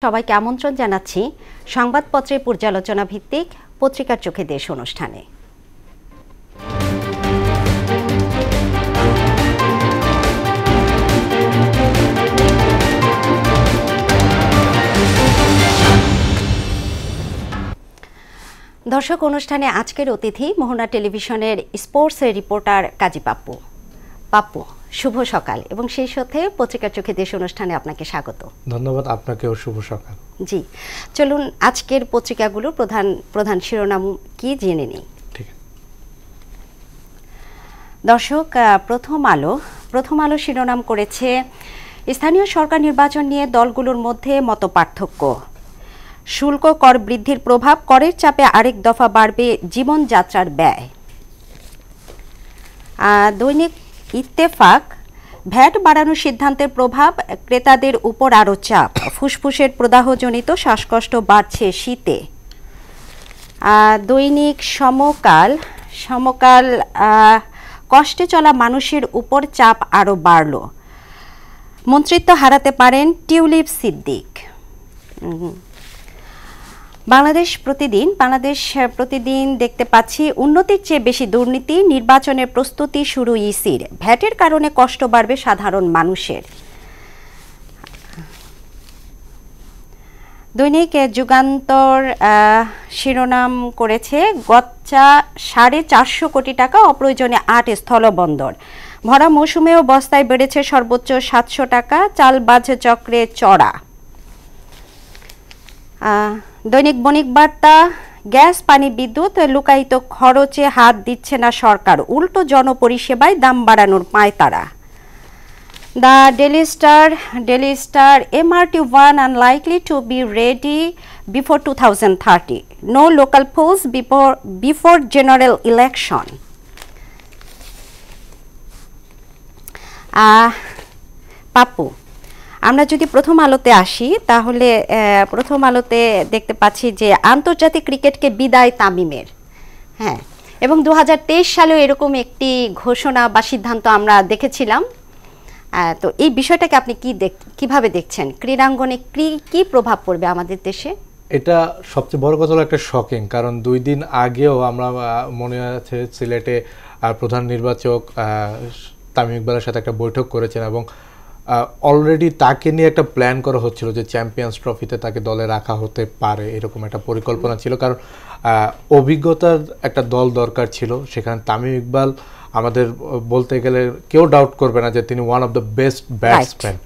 সবাইকে আমন্ত্রণ জানাচ্ছি সংবাদপত্রের পর্যালোচনা ভিত্তিক পত্রিকার চোখে দেশ অনুষ্ঠানে। দর্শক, অনুষ্ঠানে আজকের অতিথি মোহনা টেলিভিশনের স্পোর্টস রিপোর্টার কাজী পাপ্পু। পাপ্পু, শুভ সকাল এবং সেই সাথে পত্রিকার চোখে দেশ অনুষ্ঠানে আপনাকে স্বাগত। ধন্যবাদ, আপনাকেও শুভ সকাল। জি, চলুন আজকের পত্রিকাগুলোর প্রধান শিরোনাম কি জেনে নিই। দর্শক, প্রথম আলো শিরোনাম করেছে স্থানীয় সরকার নির্বাচন নিয়ে দলগুলোর মধ্যে মতপার্থক্য, শুল্ক কর বৃদ্ধির প্রভাব, করের চাপে আরেক দফা বাড়বে জীবনযাত্রার ব্যয়। দৈনিক ইত্তেফাক, ভ্যাট বাড়ানোর সিদ্ধান্তের প্রভাব, ক্রেতাদের উপর আরও চাপ, ফুসফুসের প্রদাহজনিত শ্বাসকষ্ট বাড়ছে শীতে। দৈনিক সমকাল, কষ্টে চলা মানুষের উপর চাপ আরও বাড়ল, মন্ত্রিত্ব হারাতে পারেন টিউলিপ সিদ্দিক। বাংলাদেশ প্রতিদিন দেখতে পাচ্ছি উন্নতির চেয়ে বেশি দুর্নীতি, নির্বাচনের প্রস্তুতি শুরু ইসির, ভ্যাটের কারণে কষ্ট বাড়বে সাধারণ মানুষের। দৈনিক যুগান্তর শিরোনাম করেছে গচ্চা 450 কোটি টাকা, অপ্রয়োজনে 8 স্থলবন্দর, ভরা মৌসুমেও বস্তায় বেড়েছে সর্বোচ্চ 700 টাকা, চালবাজ চক্রে চড়া। দৈনিক বণিক বার্তা, গ্যাস, পানি, বিদ্যুৎ, লুকায়িত খরচে হাত দিচ্ছে না সরকার, উল্টো জনপরিষেবায় দাম বাড়ানোর পায়তারা। The Daily Star, MRT-1 unlikely to be ready before 2030, no local polls before general election. Pappu, আমরা যদি প্রথম আলোতে আসি তাহলে প্রথম আলোতে দেখতে পাচ্ছি যে আন্তর্জাতিক ক্রিকেটকে বিদায় তামিমের। হ্যাঁ, এবং 2023 সালেও এরকম একটি ঘোষণা বা সিদ্ধান্ত আমরা দেখেছিলাম। তো এই বিষয়টাকে আপনি কিভাবে দেখছেন? ক্রীড়াঙ্গনে কি প্রভাব পড়বে আমাদের দেশে? এটা সবচেয়ে বড় কথা হলো একটা শকিং, কারণ 2 দিন আগেও আমরা মনে আছে সিলেটে প্রধান নির্বাচক তামিম ইকবালের সাথে একটা বৈঠক করেছেন এবং অলরেডি তাকে নিয়ে একটা প্ল্যান করা হচ্ছিল যে চ্যাম্পিয়ন্স ট্রফিতে তাকে দলে রাখা হতে পারে, এরকম একটা পরিকল্পনা ছিল। কারণ অভিজ্ঞতার একটা দল দরকার ছিল সেখানে। তামিম ইকবাল আমাদের বলতে গেলে কেউ ডাউট করবে না যে তিনি one of the best batsman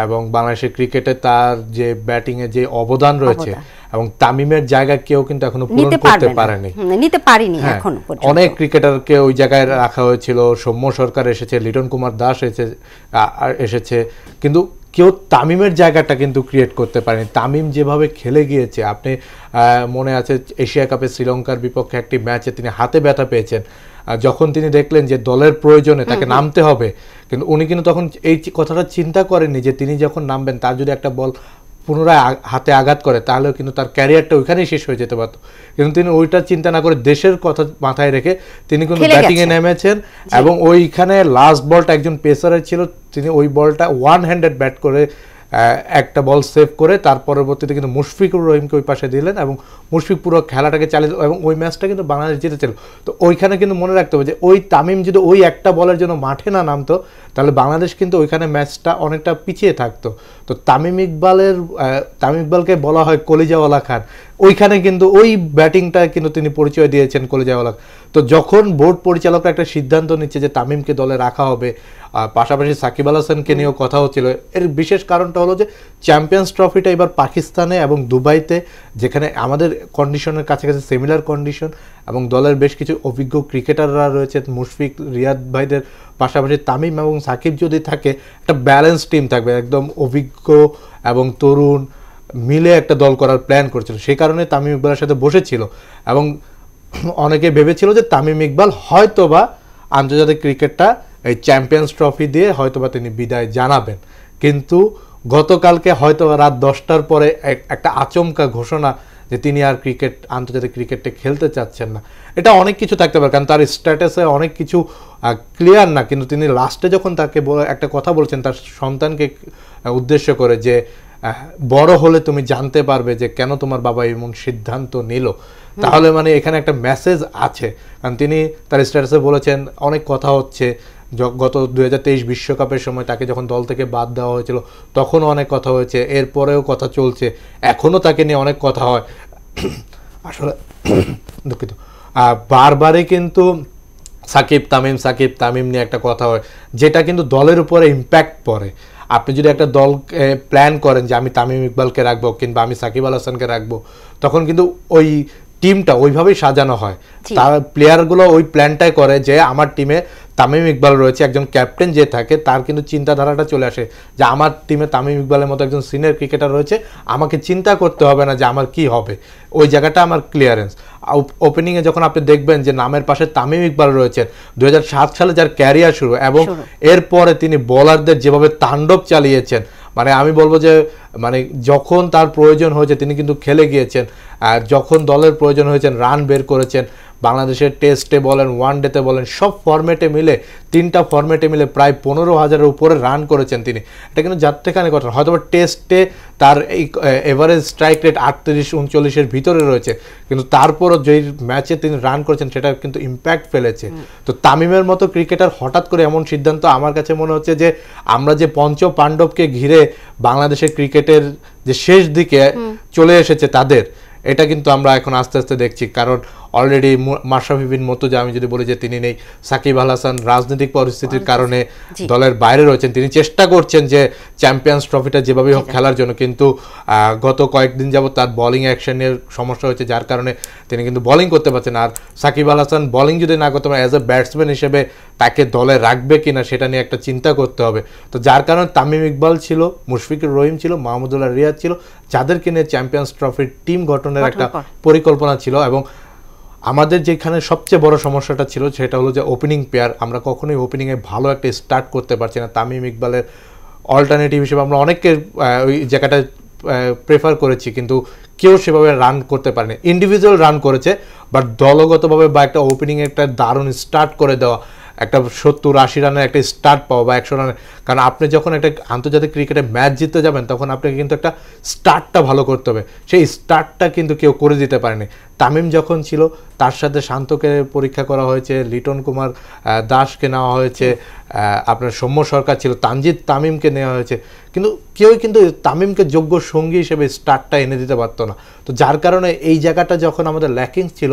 এবং বাংলাদেশের ক্রিকেটে তার যে ব্যাটিংয়ে যে অবদান রয়েছে এবং তামিমের জায়গা কেও কিন্তু এখনো পূরণ করতে পারেনি, নিতে পারেনি এখন পর্যন্ত। অনেক ক্রিকেটারকে ওই জায়গায় রাখা হয়েছিল, সৌম্য সরকার এসেছে, লিটন কুমার দাস এসেছে, কিন্তু কেউ তামিমের জায়গাটা কিন্তু ক্রিয়েট করতে পারেনি। তামিম যেভাবে খেলে গিয়েছে, আপনি মনে আছে এশিয়া কাপে শ্রীলঙ্কার বিপক্ষে একটি ম্যাচে তিনি হাতে ব্যথা পেয়েছেন, যখন তিনি দেখলেন যে দলের প্রয়োজনে তাকে নামতে হবে, কিন্তু উনি কিন্তু তখন এই কথাটা চিন্তা করেননি যে তিনি যখন নামবেন তার যদি একটা বল পুনরায় হাতে আঘাত করে তাহলেও কিন্তু তার ক্যারিয়ারটা ওইখানেই শেষ হয়ে যেতে পারত। কিন্তু তিনি ওইটা চিন্তা না করে দেশের কথা মাথায় রেখে তিনি কিন্তু ব্যাটিংয়ে নেমেছেন এবং ওইখানে লাস্ট বলটা একজন পেসারের ছিল, তিনি ওই বলটা ওয়ান হ্যান্ডেড ব্যাট করে একটা বল সেভ করে তার পরবর্তীতে কিন্তু মুশফিকুর রহিমকে ওই পাশে দিলেন এবং মুশফিক পুরো খেলাটাকে চালিয়ে এবং ওই ম্যাচটা কিন্তু বাংলাদেশ জিতেছিল। তো ওইখানে কিন্তু মনে রাখতে হবে যে ওই তামিম যদি ওই একটা বলের জন্য মাঠে না নামতো তাহলে বাংলাদেশ কিন্তু ওইখানে ম্যাচটা অনেকটা পিছিয়ে থাকতো। তো তামিম ইকবালকে বলা হয় কলিজাওয়ালা খান, ওইখানে কিন্তু ওই ব্যাটিংটা কিন্তু তিনি পরিচয় দিয়েছেন কলিজাওয়ালা। তো যখন বোর্ড পরিচালকরা একটা সিদ্ধান্ত নিচ্ছে যে তামিমকে দলে রাখা হবে, পাশাপাশি সাকিব আল হাসানকে নিয়েও কথা হচ্ছিল, এর বিশেষ কারণটা হলো যে চ্যাম্পিয়ন্স ট্রফিটা এবার পাকিস্তানে এবং দুবাইতে, যেখানে আমাদের কন্ডিশনের কাছাকাছি সিমিলার কন্ডিশন এবং দলের বেশ কিছু অভিজ্ঞ ক্রিকেটাররা রয়েছে, মুশফিক, রিয়াদ ভাইদের পাশাপাশি তামিম এবং সাকিব যদি থাকে একটা ব্যালেন্স টিম থাকবে, একদম অভিজ্ঞ এবং তরুণ মিলে একটা দল করার প্ল্যান করছিল। সেই কারণে তামিম ইকবালের সাথে বসেছিল এবং অনেকে ভেবেছিল যে তামিম ইকবাল হয়তোবা আন্তর্জাতিক ক্রিকেটটা এই চ্যাম্পিয়ন্স ট্রফি দিয়ে হয়তোবা তিনি বিদায় জানাবেন। কিন্তু গতকালকে হয়তো রাত 10টার পরে একটা আচমকা ঘোষণা যে তিনি আর আন্তর্জাতিক ক্রিকেটে খেলতে চাচ্ছেন না। এটা অনেক কিছু থাকতে পারে, কারণ তার স্ট্যাটাসে অনেক কিছু ক্লিয়ার না, কিন্তু তিনি লাস্টে যখন তাকে একটা কথা বলছেন তার সন্তানকে উদ্দেশ্য করে যে বড় হলে তুমি জানতে পারবে যে কেন তোমার বাবা এমন সিদ্ধান্ত নিল। তাহলে মানে এখানে একটা মেসেজ আছে, কারণ তিনি তার স্ট্যাটাসে বলেছেন অনেক কথা হচ্ছে, গত 2023 বিশ্বকাপের সময় তাকে যখন দল থেকে বাদ দেওয়া হয়েছিল তখনও অনেক কথা হয়েছে, এরপরেও কথা চলছে, এখনও তাকে নিয়ে অনেক কথা হয়। আসলে দুঃখিত, বারবারই কিন্তু সাকিব তামিম নিয়ে একটা কথা হয়, যেটা কিন্তু দলের উপরে ইম্প্যাক্ট পড়ে। আপনি যদি একটা দল প্ল্যান করেন যে আমি তামিম ইকবালকে রাখবো কিংবা আমি সাকিব আল হাসানকে রাখবো, তখন কিন্তু ওই টিমটা ওইভাবেই সাজানো হয়। তার প্লেয়ারগুলো ওই প্ল্যানটাই করে যে আমার টিমে তামিম ইকবাল রয়েছে, একজন ক্যাপ্টেন যে থাকে তার কিন্তু চিন্তাধারাটা চলে আসে যে আমার টিমে তামিম ইকবালের মতো একজন সিনিয়র ক্রিকেটার রয়েছে, আমাকে চিন্তা করতে হবে না যে আমার কি হবে, ওই জায়গাটা আমার ক্লিয়ারেন্স। ওপেনিংয়ে যখন আপনি দেখবেন যে নামের পাশে তামিম ইকবাল রয়েছেন, 2007 সালে যার ক্যারিয়ার শুরু, এবং এরপরে তিনি বোলারদের যেভাবে তাণ্ডব চালিয়েছেন, মানে আমি বলবো যে মানে যখন তার প্রয়োজন হয়েছে তিনি কিন্তু খেলে গিয়েছেন, আর যখন দলের প্রয়োজন হয়েছেন রান বের করেছেন। বাংলাদেশের টেস্টে বলেন, ওয়ানডেতে বলেন, সব ফরম্যাটে মিলে 3টা ফরম্যাটে মিলে প্রায় 15,000-এর উপরে রান করেছেন তিনি। এটা কিন্তু যাত্রাখানে কথা, হয়তো টেস্টে তার এই এভারেজ স্ট্রাইক রেট 38-39-এর ভিতরে রয়েছে, কিন্তু তারপরও যেই ম্যাচে তিনি রান করেছেন সেটা কিন্তু ইম্প্যাক্ট ফেলেছে। তো তামিমের মতো ক্রিকেটার হঠাৎ করে এমন সিদ্ধান্ত, আমার কাছে মনে হচ্ছে যে আমরা যে পঞ্চ পাণ্ডবকে ঘিরে বাংলাদেশের ক্রিকেটের যে শেষ দিকে চলে এসেছে তাদের, এটা কিন্তু আমরা এখন আস্তে আস্তে দেখছি। কারণ অলরেডি মাশরাফি বিন মুর্তজা, আমি যদি বলি যে তিনি নেই, সাকিব আল হাসান রাজনৈতিক পরিস্থিতির কারণে দলের বাইরে রয়েছেন, তিনি চেষ্টা করছেন যে চ্যাম্পিয়ন্স ট্রফিটা যেভাবেই হোক খেলার জন্য, কিন্তু গত কয়েকদিন যাবত তার বোলিং অ্যাকশনের সমস্যা হয়েছে, যার কারণে তিনি কিন্তু বোলিং করতে পারছেন। আর সাকিব আল হাসান বোলিং যদি না করতে পারে, অ্যাজ এ ব্যাটসম্যান হিসেবে তাকে দলে রাখবে কিনা সেটা নিয়ে একটা চিন্তা করতে হবে। তো যার কারণে তামিম ইকবাল ছিল, মুশফিকুর রহিম ছিল, মাহমুদুল্লাহ রিয়াদ ছিল, যাদেরকে নিয়ে চ্যাম্পিয়ন্স ট্রফির টিম গঠনের একটা পরিকল্পনা ছিল। এবং আমাদের যেখানে সবচেয়ে বড় সমস্যাটা ছিল সেটা হলো যে ওপেনিং পেয়ার, আমরা কখনোই ওপেনিংয়ে ভালো একটা স্টার্ট করতে পারছি না। তামিম ইকবালের অল্টারনেটিভ হিসেবে আমরা অনেককে ওই জায়গাটা প্রেফার করেছি, কিন্তু কেউ সেভাবে রান করতে পারেনি। ইন্ডিভিজুয়াল রান করেছে, বাট দলগতভাবে বা একটা ওপেনিংয়ে একটা দারুণ স্টার্ট করে দেওয়া, একটা 70-80 রানের একটা স্টার্ট পাওয়া বা 100 রানের, কারণ আপনি যখন একটা আন্তর্জাতিক ক্রিকেটে ম্যাচ জিততে যাবেন তখন আপনাকে কিন্তু একটা স্টার্টটা ভালো করতে হবে, সেই স্টার্টটা কিন্তু কেউ করে দিতে পারেনি। তামিম যখন ছিল তার সাথে শান্তকে পরীক্ষা করা হয়েছে, লিটন কুমার দাসকে নেওয়া হয়েছে, আপনার সৌম্য সরকার ছিল, তানজিদ তামিমকে নেওয়া হয়েছে, কিন্তু কেউই কিন্তু তামিমকে যোগ্য সঙ্গী হিসেবে স্টার্টটা এনে দিতে পারতো না। তো যার কারণে এই জায়গাটা যখন আমাদের ল্যাকিংস ছিল,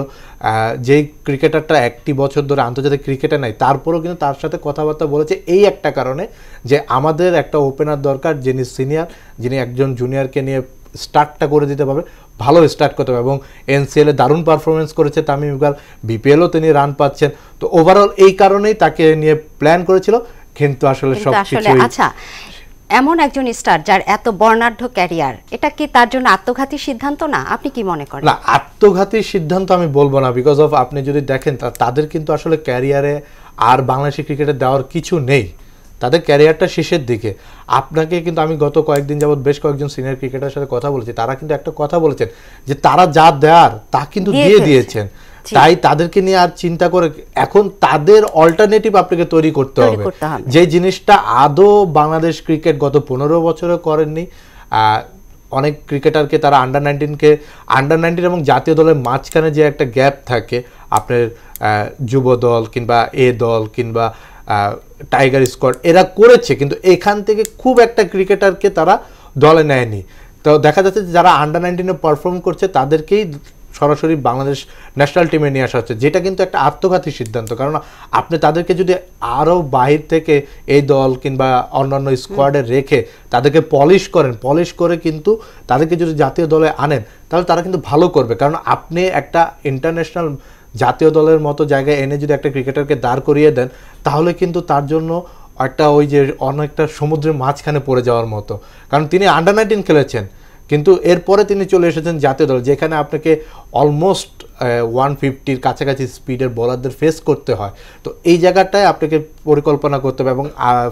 যেই ক্রিকেটারটা একটি বছর ধরে আন্তর্জাতিক ক্রিকেটে নাই, তারপরেও কিন্তু তার সাথে কথাবার্তা বলেছে এই একটা কারণে যে আমাদের একটা ওপেনার দরকার যিনি সিনিয়র, যিনি একজন জুনিয়রকে নিয়ে স্টার্টটা করে দিতে পারবে, ভালো স্টার্ট করতে হবে। এবং এনসিএলে দারুণ পারফরমেন্স করেছে তামিম ইকবাল, বিপিএলও তিনি রান পাচ্ছেন। তো ওভারঅল এই কারণেই তাকে নিয়ে প্ল্যান করেছিল, কিন্তু আসলে সবকিছু আচ্ছা, এমন একজন স্টার যার এত বর্ণাঢ্য ক্যারিয়ার, এটা কি তার জন্য আত্মঘাতী সিদ্ধান্ত না? আপনি কি মনে করেন? না, আত্মঘাতী সিদ্ধান্ত আমি বলবো না, বিকজ অফ আপনি যদি দেখেন তাদের কিন্তু আসলে ক্যারিয়ারে আর বাংলাদেশি ক্রিকেটে দেওয়ার কিছু নেই, তাদের ক্যারিয়ারটা শেষের দিকে। আপনাকে কিন্তু আমি গত কয়েকদিন যাবত বেশ কয়েকজন সিনিয়র ক্রিকেটারের সাথে কথা বলেছি, তারা কিন্তু একটা কথা বলেছেন যে তারা যা দেয়ার তা কিন্তু দিয়ে দিয়েছেন, তাই তাদেরকে নিয়ে আর চিন্তা করে এখন তাদের অল্টারনেটিভ আপনাকে তৈরি করতে হবে, যে জিনিসটা আদৌ বাংলাদেশ ক্রিকেট গত 15 বছরে করেননি। অনেক ক্রিকেটারকে তারা আন্ডার 19 এবং জাতীয় দলের মাঝখানে যে একটা গ্যাপ থাকে, আপনার যুব দল কিংবা এ দল কিংবা টাইগার স্কোয়াড, এরা করেছে, কিন্তু এখান থেকে খুব একটা ক্রিকেটারকে তারা দলে নেয়নি। তো দেখা যাচ্ছে যারা আন্ডার-19-এ পারফর্ম করছে তাদেরকেই সরাসরি বাংলাদেশ ন্যাশনাল টিমে নিয়ে আসা হচ্ছে, যেটা কিন্তু একটা আত্মঘাতী সিদ্ধান্ত। কারণ আপনি তাদেরকে যদি আরও বাহির থেকে এই দল কিংবা অন্যান্য স্কোয়াডে রেখে তাদেরকে পলিশ করে কিন্তু তাদেরকে যদি জাতীয় দলে আনেন, তাহলে তারা কিন্তু ভালো করবে। কারণ আপনি একটা ইন্টারন্যাশনাল জাতীয় দলের মতো জায়গায় এনে যদি একটা ক্রিকেটারকে দাঁড় করিয়ে দেন, তাহলে কিন্তু তার জন্য একটা ওই যে অনেকটা সমুদ্রের মাঝখানে পড়ে যাওয়ার মতো। কারণ তিনি আন্ডার 19 খেলেছেন, কিন্তু এরপরে তিনি চলে এসেছেন জাতীয় দল, যেখানে আপনাকে অলমোস্ট 150-র কাছাকাছি স্পিডের বোলারদের ফেস করতে হয়। তো এই জায়গাটায় আপনাকে পরিকল্পনা করতে হবে, এবং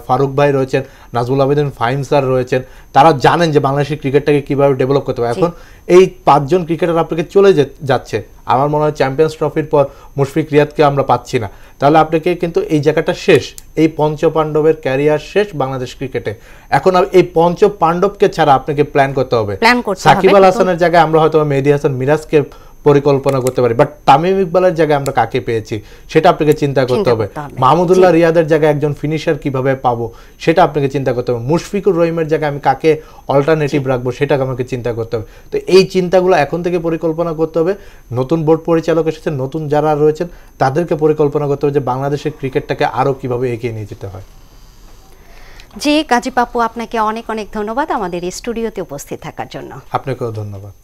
ফারুক ভাই রয়েছেন, নাজমুল আবেদিন ফাহিম স্যার রয়েছেন, তারা জানেন যে বাংলাদেশের ক্রিকেটটাকে কীভাবে ডেভেলপ করতে হবে। এখন এই 5 জন ক্রিকেটার আপনাকে চলে যাচ্ছে, আমার মনে হয় চ্যাম্পিয়ন্স ট্রফির পর মুশফিক রিয়াদকে আমরা পাচ্ছি না, তাহলে আপনাকে কিন্তু এই জায়গাটা শেষ, এই পঞ্চপাণ্ডবের ক্যারিয়ার শেষ বাংলাদেশ ক্রিকেটে। এখন এই পঞ্চপাণ্ডবকে ছাড়া আপনাকে প্ল্যান করতে হবে। সাকিব আল হাসানের জায়গায় আমরা হয়তো মেহেদী হাসান মিরাজকে পরিকল্পনা করতে পারি, বাট তামিম ইকবালের জায়গায় আমরা কাকে পেয়েছি সেটা আপনাকে চিন্তা করতে হবে। মাহমুদুল্লাহ রিয়াদের জায়গায় একজন ফিনিশার কিভাবে পাবো সেটা আপনাকে চিন্তা করতে হবে। মুশফিকুর রহিমের জায়গায় আমি কাকে অল্টারনেটিভ রাখবো সেটা আমাকে চিন্তা করতে হবে। তো এই চিন্তাগুলো এখন থেকে পরিকল্পনা করতে হবে। নতুন বোর্ড পরিচালক এসেছে, নতুন যারা রয়েছেন তাদেরকে পরিকল্পনা করতে হবে যে বাংলাদেশের ক্রিকেটটাকে আরো কিভাবে এগিয়ে নিয়ে যেতে হয়। জি কাজী পাপ্পু, আপনাকে অনেক অনেক ধন্যবাদ আমাদের এই স্টুডিওতে উপস্থিত থাকার জন্য। আপনাকেও ধন্যবাদ।